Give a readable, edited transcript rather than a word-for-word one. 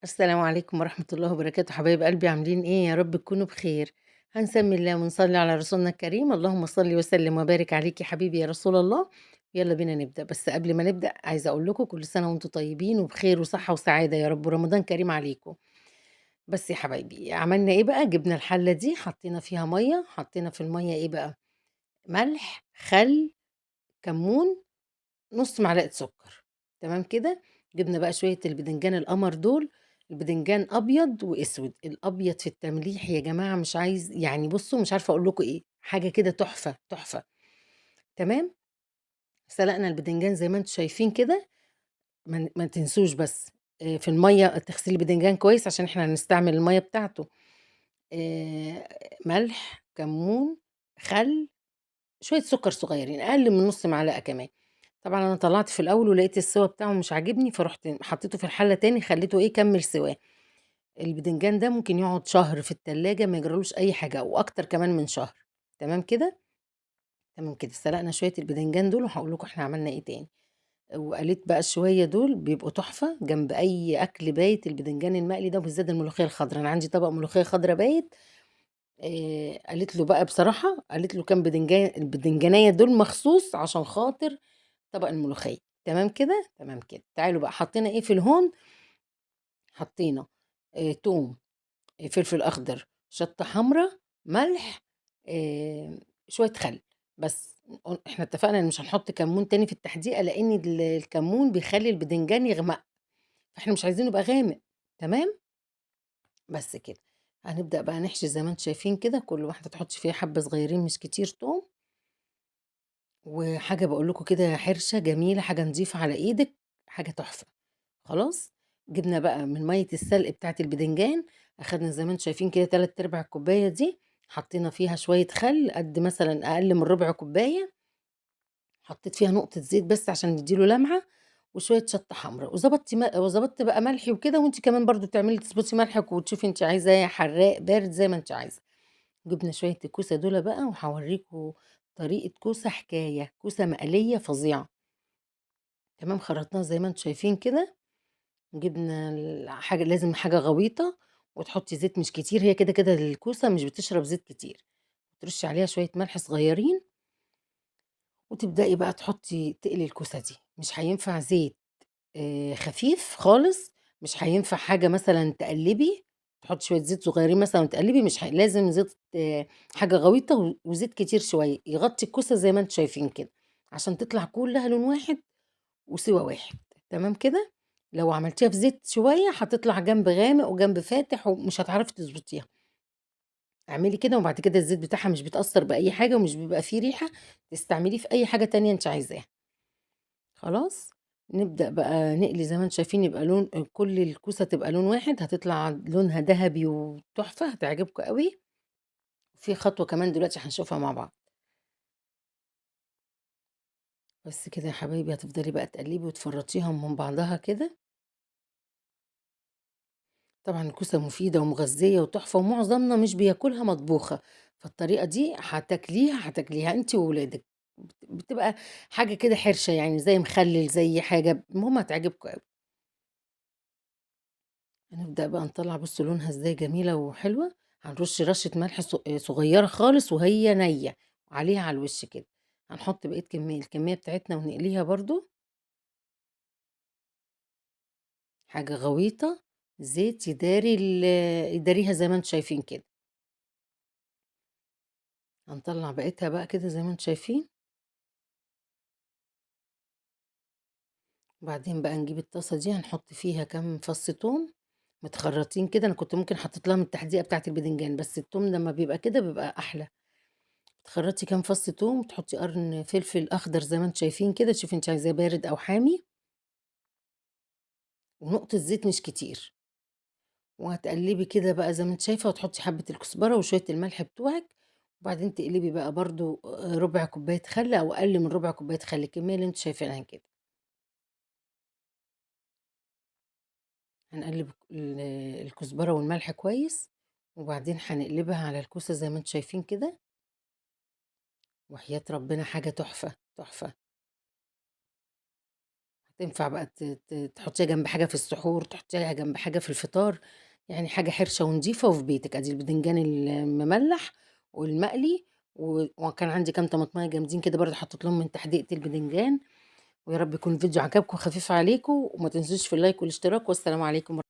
السلام عليكم ورحمة الله وبركاته، حبايب قلبي عاملين إيه؟ يا رب تكونوا بخير. هنسمي الله ونصلي على رسولنا الكريم، اللهم صل وسلم وبارك عليك يا حبيبي يا رسول الله. يلا بينا نبدأ، بس قبل ما نبدأ عايزة أقول لكم كل سنة وأنتم طيبين وبخير وصحة وسعادة يا رب، ورمضان كريم عليكم. بس يا حبايبي عملنا إيه بقى؟ جبنا الحلة دي حطينا فيها مَيّة، حطينا في المَيّة إيه بقى؟ ملح، خل، كمون، نُص معلقة سكر، تمام كده؟ جِبنا بقى شوية البدنجان القمر دول، البدنجان أبيض وأسود، الأبيض في التمليح يا جماعة مش عايز يعني بُصّوا مش عارفة أقول لكم إيه، حاجة كده تحفة، تحفة، تمام؟ سلقنا البدنجان زي ما أنتم شايفين كده، ما تنسوش بس في المَيّة تغسلي البدنجان كويس عشان إحنا هنستعمل المَيّة بتاعته، آآ ملح، كمون، خل، شوية سكر صغيرين، أقل من نُص معلقة كمان. طبعًا أنا طلّعت في الأول ولقيت السِوَى بتاعه مش عاجبني، فرُحت حطّيته في الحلة تاني خلّيته إيه، كمّل سِواه. البتنجان ده ممكن يقعد شهر في التلاجة ما يجرالوش أي حاجة وأكتر كمان من شهر، تمام كده؟ تمام كده. سلقنا شوية البتنجان دول وهاقول لكم إحنا عملنا إيه تاني. وقليت بقى الشوية دول بيبقوا تحفة جنب أي أكل بايت، البتنجان المقلي ده وبالذات الملوخية الخضرا، أنا عندي طبق ملوخية خضرا بايت. قليت له بقى بصراحة، قليت له كام البتنجانية دول مخصوص عشان خاطر طبق الملوخية، تمام كده، تمام كده. تعالوا بقى حطينا إيه في الهون، حطينا توم، فلفل أخضر، شطة حمرا، ملح، شوية خل، بس إحنا اتفقنا إن مش هنحط كمون تاني في التحديقة، لإن الكمون بيخلّي البدنجان يغمق، فإحنا مش عايزينه يبقى غامق، تمام؟ بس كده. هنبدأ بقى نحشي زي ما أنتم شايفين كده، كل واحدة تحطي فيها حبة صغيرين مش كتير توم، وحاجة باقول لكم كده حرشة جميلة، حاجة نضيفة على إيدِك، حاجة تحفة. خلاص، جِبنا بقى من مَيّة السلق بتاعة البدنجان، أخدنا زي ما أنتم شايفين كده 3/4 الكوباية دي، حطينا فيها شوية خل قد مثلًا أقل من ربع كوباية، حطيت فيها نقطة زيت بس عشان يدّي له لمعة، وشوية شطة حمرا، وضبطت بقى ملحي وكده، وأنتِ كمان برضه تضبطي ملحِك وتشوفي أنتِ عايزاه حراق، بارد، زي ما أنتِ عايزة. جِبنا شوية الكوسة دُولة بقى وهاورّيكم طريقة كوسة حكاية، كوسة مقلية فظيعة، تمام، خرّطناها زي ما أنتم شايفين كده. جبنا حاجة لازم حاجة غويطة، وتحطّي زيت مش كتير، هي كده الكوسة مش بتشرب زيت كتير، ترشّي عليها شوية ملح صغيّرين، وتبدئي بقى تقلي الكوسة دي، مش هينفع زيت خفيف خالص، مش هينفع حاجة مثلًا تقلّبي، تحطّي شوية زيت صغيّرين مثلًا وتقلّبي، مش لازم زيت حاجة غويطة وزيت كتير شوية، يغطّي الكوسة زي ما أنتم شايفين كده، عشان تطلع كلّها لون واحد وسِوَى واحد، تمام كده؟ لو عملتيها في زيت شوية هتطلع جنب غامق وجنب فاتح ومش هتعرفي تضبطيها، اعملي كده وبعد كده الزيت بتاعها مش بيتأثّر بأي حاجة ومش بيبقى فيه ريحة، تستعمليه في أي حاجة تانية أنتِ عايزاها، خلاص؟ نبدأ بقى نقلي زي ما أنتم شايفين يبقى لون كل الكوسة تبقى لون واحد، هتطلع لونها دهبي وتحفة هتعجبكم أوي، وفي خطوة كمان دلوقتي هنشوفها مع بعض، بس كده يا حبايبي هتفضلي بقى تقلّبي وتفرّطيها من بعضها كده. طبعًا الكوسة مفيدة ومغذية وتحفة ومعظمنا مش بياكلها مطبوخة، فالطريقة دي هتاكليها أنتِ وولادِك، بتبقى حاجة كده حرشة يعني زي مخلِّل، زي حاجة، المهم هتعجبكم أوي. هنبدأ بقى نطلّع بُصّوا لونها إزاي جميلة وحلوة، هنرُش رشة ملح صغيرة خالص وهي نيّة عليها على الوش كده، هنحط بقية الكمية بتاعتنا ونقليها برضه، حاجة غويطة، زيت يداريها زي ما أنتم شايفين كده. هنطلّع بقيتها بقى كده زي ما أنتم شايفين، وبعدين بقى نجيب الطاسة دي هنحط فيها كام فص توم متخرّطين كده، أنا كنت ممكن حطيت لها من التحديقة بتاعة الباذنجان، بس التوم لمّا بيبقى كده بيبقى أحلى، تخرّطي كام فص توم، تحطي قرن فلفل أخضر زي ما أنتم شايفين كده، شوفي أنتِ عايزاه بارد أو حامي، ونقطة زيت مش كتير، وهتقلّبي كده بقى زي ما أنتِ شايفة، وتحطي حبة الكزبرة وشوية الملح بتوعِك، وبعدين تقلبي بقى برضه ربع كوباية خل أو أقل من ربع كوباية خل، الكمية اللي أنتم شايفينها كده. هنقلّب الكزبرة والملح كويس، وبعدين هنقلبها على الكوسة زي ما أنتم شايفين كده، وحياة ربنا حاجة تحفة، تحفة، تنفع بقى ت ت تحطيها جنب حاجة في السحور، تحطيها جنب حاجة في الفطار، يعني حاجة حرشة ونضيفة وفي بيتِك، أدي البدنجان المملّح والمقلي، وكان عندي كام طماطماية جامدين كده برضه حطيت لهم من تحديقة البدنجان، ويا رب يكون الفيديو عجبكم وخفيف عليكم، وما تنسوش في اللايك والاشتراك، والسلام عليكم.